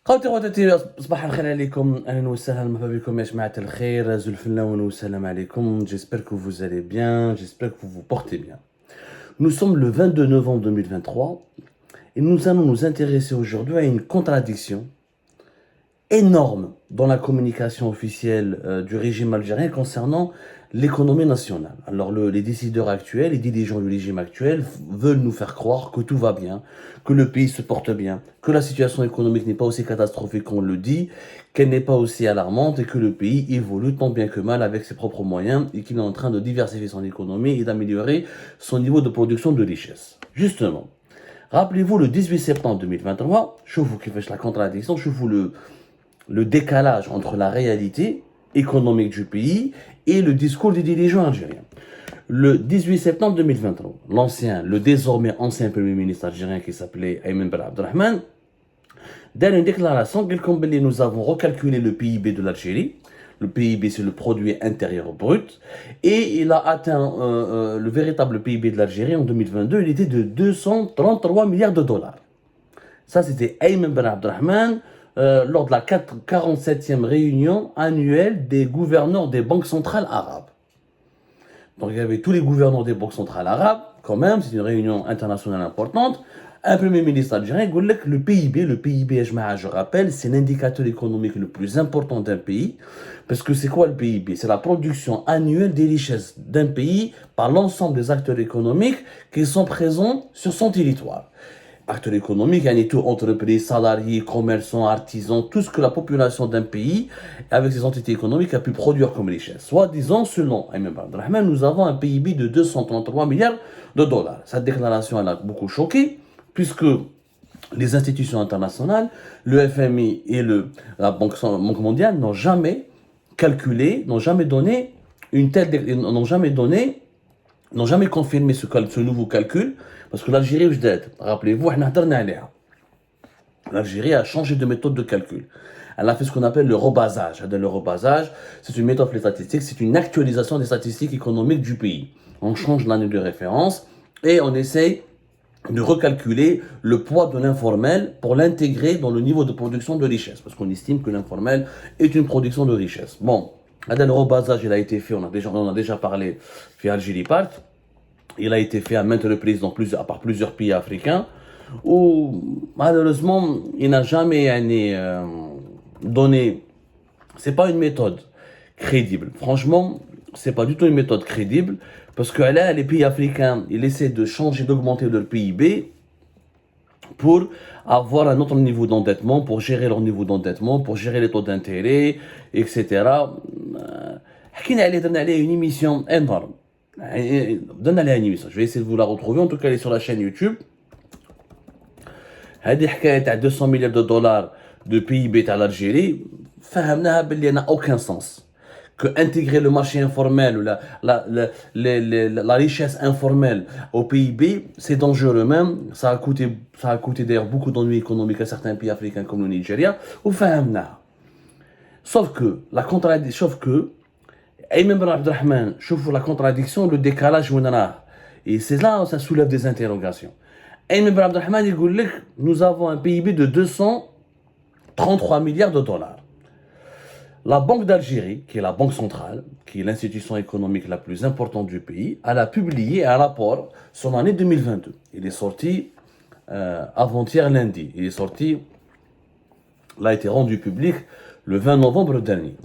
خوتي خواتاتي صباح الخير عليكم، اهلا وسهلا مرحبا بكم يا جماعه الخير، زلفنا والسلام عليكم. J'espère que vous allez bien, j'espère que vous vous portez bien. Nous sommes le 22 novembre 2023 et nous allons nous intéresser aujourd'hui à une contradiction énorme dans la communication officielle du régime algérien concernant l'économie nationale. Alors les décideurs actuels, les dirigeants du régime actuel veulent nous faire croire que tout va bien, que le pays se porte bien, que la situation économique n'est pas aussi catastrophique qu'on le dit, qu'elle n'est pas aussi alarmante et que le pays évolue tant bien que mal avec ses propres moyens et qu'il est en train de diversifier son économie et d'améliorer son niveau de production de richesse. Justement, rappelez-vous le 18 septembre 2023, je vous qui fais la contradiction, je vous le décalage entre la réalité économique du pays et le discours des dirigeants algériens. Le 18 septembre 2023, le désormais ancien Premier ministre algérien qui s'appelait Ayman Ben Abdelrahman, dans une déclaration, nous avons recalculé le PIB de l'Algérie. Le PIB, c'est le produit intérieur brut. Et il a atteint le véritable PIB de l'Algérie en 2022. Il était de 233 milliards de dollars. Ça, c'était Ayman Ben Abdelrahman lors de la 47e réunion annuelle des gouverneurs des banques centrales arabes. Donc il y avait tous les gouverneurs des banques centrales arabes, quand même, c'est une réunion internationale importante. Un premier ministre algérien dit que le PIB, je rappelle, c'est l'indicateur économique le plus important d'un pays. Parce que c'est quoi le PIB? C'est la production annuelle des richesses d'un pays par l'ensemble des acteurs économiques qui sont présents sur son territoire. Acteurs économiques, il y a tout, entreprises, salariés, commerçants, artisans, tout ce que la population d'un pays, avec ses entités économiques, a pu produire comme richesse. Soit disant, selon Ayman Ben Abdelrahman, nous avons un PIB de 233 milliards de dollars. Cette déclaration, elle a beaucoup choqué, puisque les institutions internationales, le FMI et la Banque mondiale n'ont jamais calculé, n'ont jamais confirmé ce nouveau calcul, parce que l'Algérie, rappelez-vous, l'Algérie a changé de méthode de calcul. Elle a fait ce qu'on appelle le rebasage. Le rebasage, c'est une méthode pour les statistiques, c'est une actualisation des statistiques économiques du pays. On change l'année de référence et on essaye de recalculer le poids de l'informel pour l'intégrer dans le niveau de production de richesse, parce qu'on estime que l'informel est une production de richesse. Bon, le rebasage, il a été fait, on en a déjà parlé, fait Algérie Part. Il a été fait à maintes reprises par plusieurs pays africains, où malheureusement, il n'a jamais donné. C'est pas une méthode crédible. Franchement, c'est pas du tout une méthode crédible, parce que là, les pays africains, ils essaient de changer, d'augmenter leur PIB pour avoir un autre niveau d'endettement, pour gérer leur niveau d'endettement, pour gérer les taux d'intérêt, etc. Donne une émission énorme. Donne une émission. Je vais essayer de vous la retrouver. En tout cas, elle est sur la chaîne YouTube. هذه حكاية 200 milliards de dollars de PIB à l'Algérie. فهمناها باللي n'a aucun sens. Que intégrer le marché informel ou la richesse informelle au PIB, c'est dangereux même. Ça a coûté d'ailleurs beaucoup d'ennuis économiques à certains pays africains comme le Nigeria. Sauf que Ayman Ben Abdelrahman, je vois la contradiction, le décalage, et c'est là où ça soulève des interrogations. Ayman Ben Abdelrahman, il dit que nous avons un PIB de 233 milliards de dollars. La Banque d'Algérie, qui est la banque centrale, qui est l'institution économique la plus importante du pays, elle a publié un rapport sur l'année 2022. Il est sorti avant-hier lundi. Il a été rendu public le 20 novembre dernier.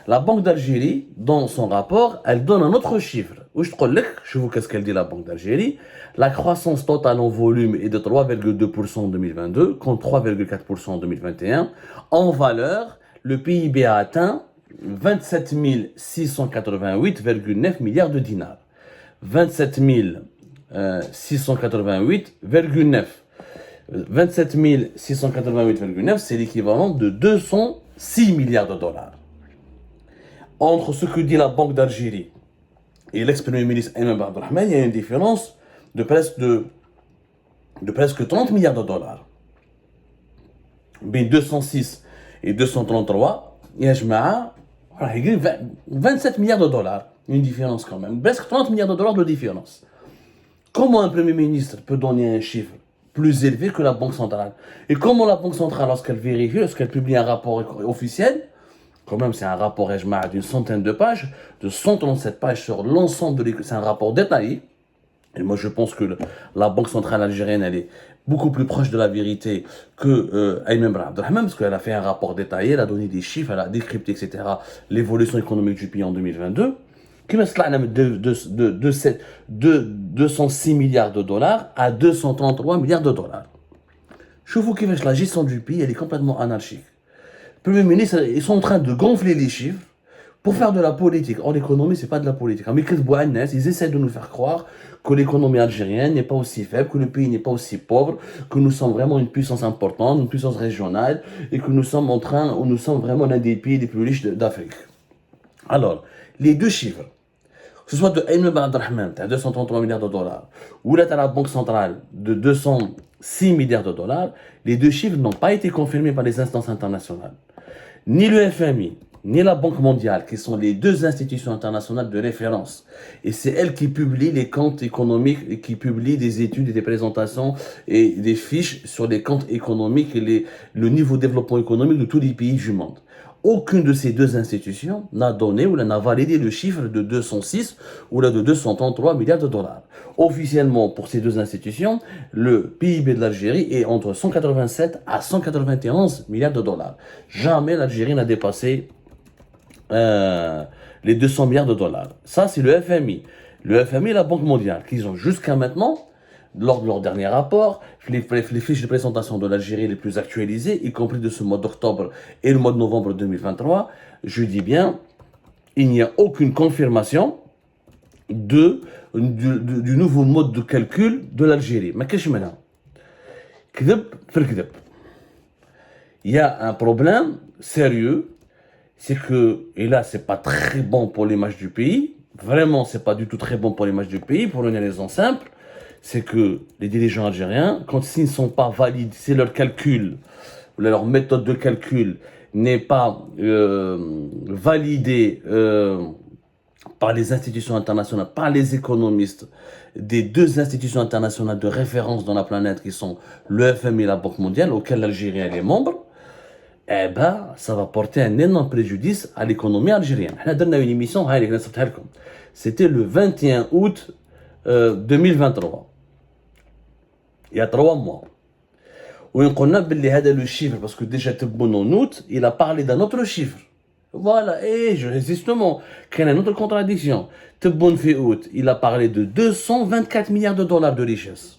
La Banque d'Algérie, dans son rapport, elle donne un autre chiffre. Je vous qu'est-ce qu'elle dit la Banque d'Algérie. La croissance totale en volume est de 3,2% en 2022 contre 3,4% en 2021. En valeur, le PIB a atteint 27 688,9 milliards de dinars. 27 688,9. 27 688,9, c'est l'équivalent de 206 milliards de dollars. Entre ce que dit la Banque d'Algérie et l'ex-premier ministre Ayman Ben Abdelrahman, il y a une différence de presque 30 milliards de dollars. Mais 206 et 233, il y a 27 milliards de dollars. Une différence quand même. Presque 30 milliards de dollars de différence. Comment un premier ministre peut donner un chiffre, plus élevé que la Banque centrale. Et comment la Banque centrale, lorsqu'elle vérifie, lorsqu'elle publie un rapport officiel, quand même c'est un rapport d'une centaine de pages, de 137 pages sur l'ensemble de l'économie, c'est un rapport détaillé. Et moi je pense que la Banque centrale algérienne, elle est beaucoup plus proche de la vérité que Ayman Ben Abdelrahman, parce qu'elle a fait un rapport détaillé, elle a donné des chiffres, elle a décrypté, etc., l'évolution économique du pays en 2022. Qui va se de 206 milliards de dollars à 233 milliards de dollars. Je vous qui la gestion du pays, elle est complètement anarchique. Le Premier ministre, ils sont en train de gonfler les chiffres pour faire de la politique. Or, l'économie, c'est pas de la politique. Ils essaient de nous faire croire que l'économie algérienne n'est pas aussi faible, que le pays n'est pas aussi pauvre, que nous sommes vraiment une puissance importante, une puissance régionale, et que nous sommes vraiment l'un des pays les plus riches d'Afrique. Alors, les deux chiffres, que ce soit de Ayman Ben Abdelrahman, à 233 milliards de dollars, ou là, à la Banque centrale de 206 milliards de dollars, les deux chiffres n'ont pas été confirmés par les instances internationales. Ni le FMI, ni la Banque mondiale, qui sont les deux institutions internationales de référence. Et c'est elles qui publient les comptes économiques, et qui publient des études et des présentations et des fiches sur les comptes économiques et le niveau de développement économique de tous les pays du monde. Aucune de ces deux institutions n'a donné ou n'a validé le chiffre de 206 ou là de 233 milliards de dollars. Officiellement, pour ces deux institutions, le PIB de l'Algérie est entre 187 à 191 milliards de dollars. Jamais l'Algérie n'a dépassé les 200 milliards de dollars. Ça, c'est le FMI. Le FMI et la Banque mondiale, qui ont jusqu'à maintenant, lors de leur dernier rapport, les fiches de présentation de l'Algérie les plus actualisées, y compris de ce mois d'octobre et le mois de novembre 2023, je dis bien, il n'y a aucune confirmation du nouveau mode de calcul de l'Algérie. Mais qu'est-ce que je Il y a un problème sérieux, c'est que, et là, c'est pas très bon pour l'image du pays, vraiment, c'est pas du tout très bon pour l'image du pays, pour une raison simple, c'est que les dirigeants algériens, quand ils ne sont pas valides, si leur calcul, leur méthode de calcul n'est pas validée par les institutions internationales, par les économistes des deux institutions internationales de référence dans la planète qui sont le FMI et la Banque mondiale, auxquelles l'Algérie est membre, eh ben, ça va porter un énorme préjudice à l'économie algérienne. On a donné une émission, c'était le 21 août 2023. Il y a 3 mois. Où on a dit le chiffre, parce que déjà, en août, il a parlé d'un autre chiffre. Voilà, et justement, qu'il y a une autre contradiction. Tebboune fi août, il a parlé de 224 milliards de dollars de richesse.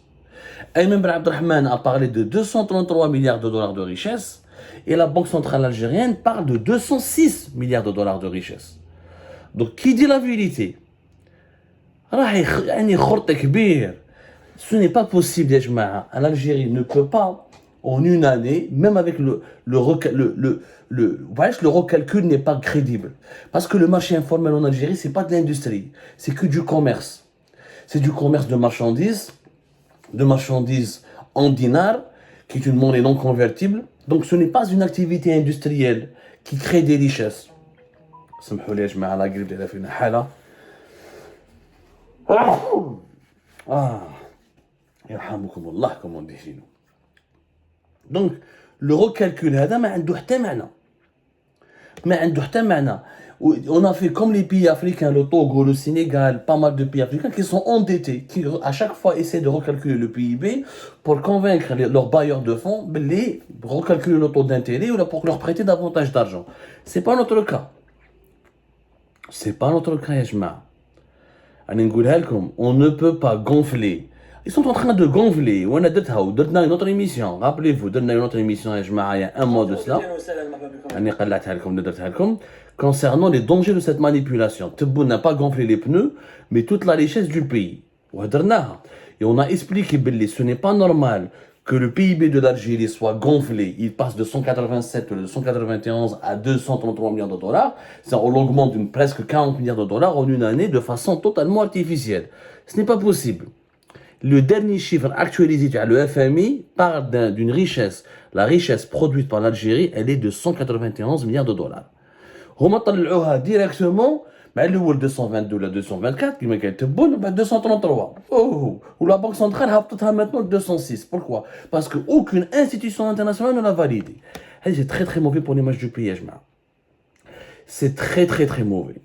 Ayman Ben Abdelrahman a parlé de 233 milliards de dollars de richesse. Et la Banque centrale algérienne parle de 206 milliards de dollars de richesse. Donc, qui dit la vérité? Ce n'est pas possible, l'Algérie ne peut pas, en une année, même avec le recalcul n'est pas crédible. Parce que le marché informel en Algérie, c'est pas de l'industrie, c'est que du commerce. C'est du commerce de marchandises en dinars, qui est une monnaie non convertible. Donc ce n'est pas une activité industrielle qui crée des richesses. Comme on dit chez nous. Donc, le recalcul, on a fait comme les pays africains, le Togo, le Sénégal, pas mal de pays africains qui sont endettés, qui à chaque fois essaient de recalculer le PIB pour convaincre leurs bailleurs de fonds de recalculer le taux d'intérêt ou pour leur prêter davantage d'argent. C'est pas notre cas. C'est pas notre cas, Yajma. On ne peut pas gonfler. Ils sont en train de gonfler. On a une autre émission. Rappelez-vous, une autre émission, il y a un mois de cela. Concernant les dangers de cette manipulation. Tebboune n'a pas gonflé les pneus, mais toute la richesse du pays. Et on a expliqué que ce n'est pas normal que le PIB de l'Algérie soit gonflé. Il passe de 187, de 191 à 233 milliards de dollars. On l'augmente de presque 40 milliards de dollars en une année de façon totalement artificielle. Ce n'est pas possible. Le dernier chiffre actualisé à le FMI parle d'une richesse. La richesse produite par l'Algérie, elle est de 191 milliards de dollars. Directement, Mais le 222 la 224 qui m'a été bonne, 233. Oh, ou la Banque centrale a peut-être maintenant 206. Pourquoi? Parce qu'aucune institution internationale ne l'a validé. C'est très très mauvais pour l'image du pays, Ajma. C'est très très très mauvais.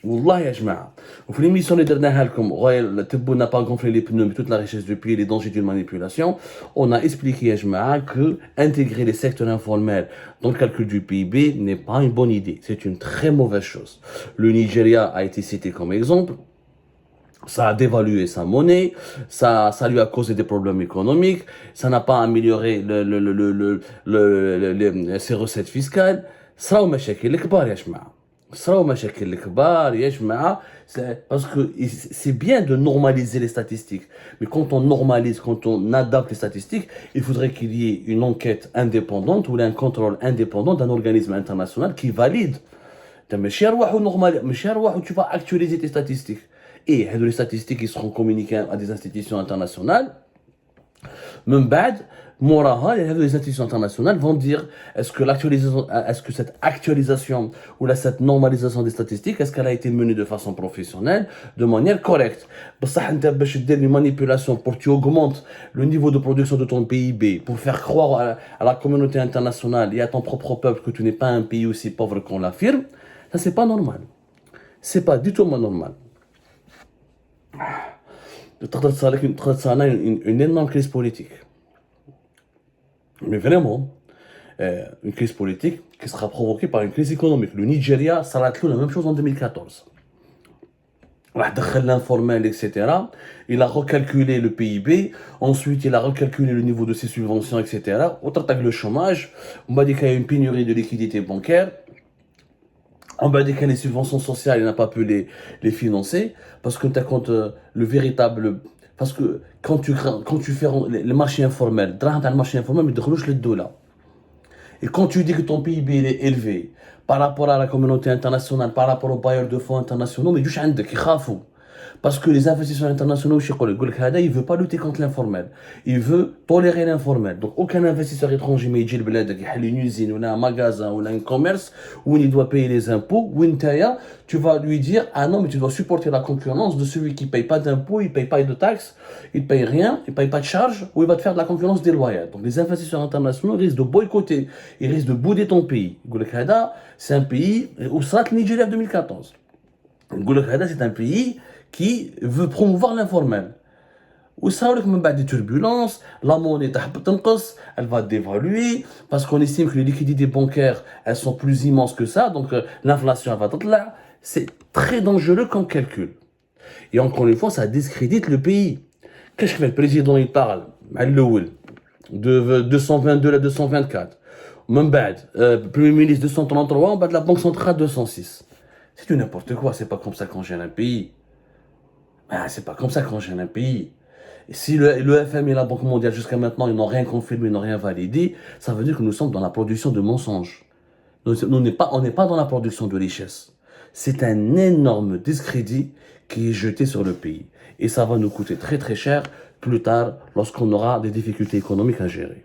Wallah, ya jma'a. Dans l'émission de le Tebboune n'a pas gonflé les pneus, mais toute la richesse du pays, les dangers d'une manipulation. On a expliqué, ya jma'a, que intégrer les secteurs informels dans le calcul du PIB n'est pas une bonne idée. C'est une très mauvaise chose. Le Nigeria a été cité comme exemple. Ça a dévalué sa monnaie, ça lui a causé des problèmes économiques, ça n'a pas amélioré ses recettes fiscales. Ça, on parce que c'est bien de normaliser les statistiques, mais quand on normalise, quand on adapte les statistiques, il faudrait qu'il y ait une enquête indépendante ou un contrôle indépendant d'un organisme international qui valide. Tu vas actualiser tes statistiques. Et les statistiques qui seront communiquées à des institutions internationales. Même les institutions internationales vont dire est-ce que cette actualisation ou cette normalisation des statistiques, est-ce qu'elle a été menée de façon professionnelle, de manière correcte. Ça, une manipulation pour que tu augmentes le niveau de production de ton PIB, pour faire croire à la communauté internationale et à ton propre peuple que tu n'es pas un pays aussi pauvre qu'on l'affirme, ça c'est pas normal. C'est pas du tout normal. Une énorme crise politique. Mais vraiment, une crise politique qui sera provoquée par une crise économique. Le Nigeria, ça a été la même chose en 2014. L'informel, etc. Il a recalculé le PIB, ensuite il a recalculé le niveau de ses subventions, etc. Autre attaque le chômage, on m'a dit qu'il y a une pénurie de liquidités bancaires, on m'a dit que les subventions sociales, il n'a pas pu les financer, parce que tu as compte le véritable... Parce que quand tu fais le marché informel, le marché informel, il te les dollars. Et quand tu dis que ton PIB est élevé par rapport à la communauté internationale, par rapport aux bailleurs de fonds internationaux, mais du coup, ils parce que les investisseurs internationaux, il ne veut pas lutter contre l'informel. Il veut tolérer l'informel. Donc, aucun investisseur étranger, mais il a une usine, ou un magasin, ou un commerce, où il doit payer les impôts, où tu vas lui dire, ah non, mais tu dois supporter la concurrence de celui qui ne paye pas d'impôts, il ne paye pas de taxes, il ne paye rien, il ne paye pas de charges, ou il va te faire de la concurrence déloyale. Donc, les investisseurs internationaux risquent de boycotter, ils risquent de bouder ton pays. C'est un pays où sera le Nigeria 2014. C'est un pays qui veut promouvoir l'informel. Ou ça, avec des turbulences, la monnaie elle va dévaluer, parce qu'on estime que les liquidités bancaires, elles sont plus immenses que ça, donc l'inflation va être là. C'est très dangereux comme calcul. Et encore une fois, ça discrédite le pays. Qu'est-ce que fait le président? Il parle, de 222 à 224. Premier ministre 233, de la Banque centrale 206. C'est du n'importe quoi, c'est pas comme ça qu'on gère un pays. C'est pas comme ça qu'on gère un pays. Et si le FMI et la Banque mondiale, jusqu'à maintenant, ils n'ont rien confirmé, ils n'ont rien validé, ça veut dire que nous sommes dans la production de mensonges. On n'est pas dans la production de richesse. C'est un énorme discrédit qui est jeté sur le pays. Et ça va nous coûter très très cher plus tard lorsqu'on aura des difficultés économiques à gérer.